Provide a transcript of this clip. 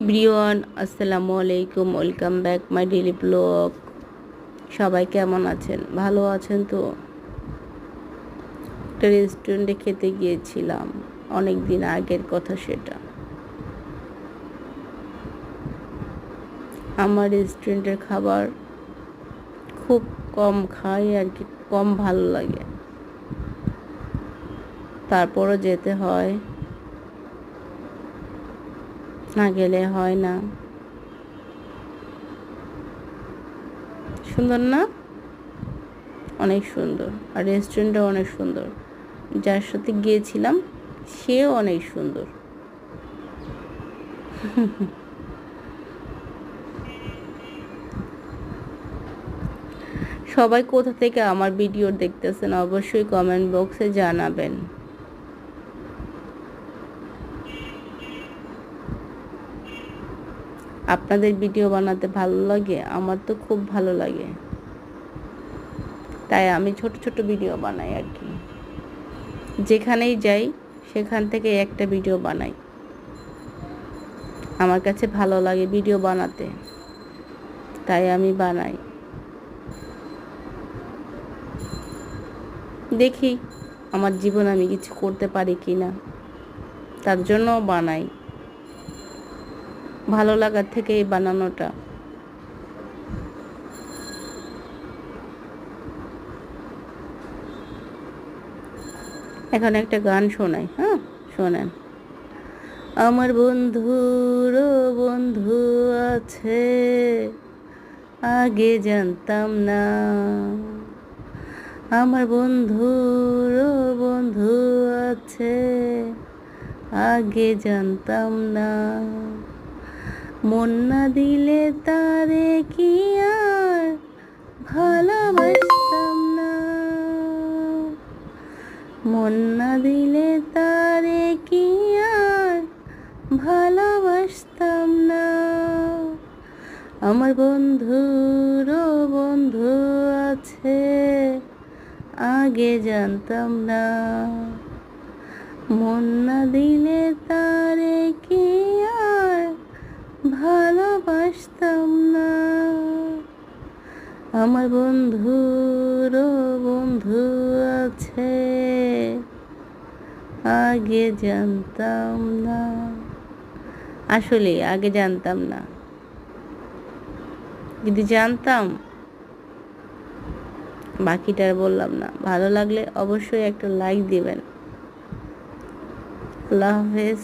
Everyone, আসসালামু আলাইকুম। Welcome back my daily blog. সবাই কেমন আছেন? ভালো আছেন তো? একটা রেস্টুরেন্টে খেতে গিয়েছিলাম, অনেক দিন আগের কথা সেটা। আমার রেস্টুরেন্টের খাবার খুব কম খাই আর কি, কম ভালো লাগে, তারপরও যেতে হয়, না গেলে হয় না। সুন্দর না? অনেক সুন্দর, আর রেস্টুরেন্টও অনেক সুন্দর। যার সাথে গিয়েছিলাম সেও অনেক সুন্দর। সবাই কোথা থেকে আমার ভিডিও দেখতেছেন অবশ্যই কমেন্ট বক্সে জানাবেন। আপনাদের ভিডিও বানাতে ভালো লাগে? আমার তো খুব ভালো লাগে, তাই আমি ছোট ছোট ভিডিও বানাই আর কি। যেখানেই যাই সেখান থেকে একটা ভিডিও বানাই। আমার কাছে ভালো লাগে ভিডিও বানাতে, তাই আমি বানাই। দেখি আমার জীবন আমি কিছু করতে পারি কি না, তার জন্য বানাই। ভালো লাগার থেকে এই বানানোটা। এখন একটা গান শোনাই, হ্যাঁ শোনেন। আমার বন্ধুর বন্ধু আছে, আগে জানতাম না। আমার বন্ধুর বন্ধু আছে, আগে জানতাম না। মন না দিলে তারে কি আর ভালোবাসতাম না। মন না দিলে তারে কি আর ভালোবাসতাম না। আমার বন্ধুর বন্ধু আছে, আগে জানতাম না। মন না দিলে তারে কি আর ভালোবাসতাম না। আমার বন্ধুর বন্ধু আছে, আগে জানতাম না। আসলে আগে জানতাম না, যদি জানতাম বাকিটা আর বললাম না। ভালো লাগলে অবশ্যই একটা লাইক দিবেন। আল্লাহ হাফেজ।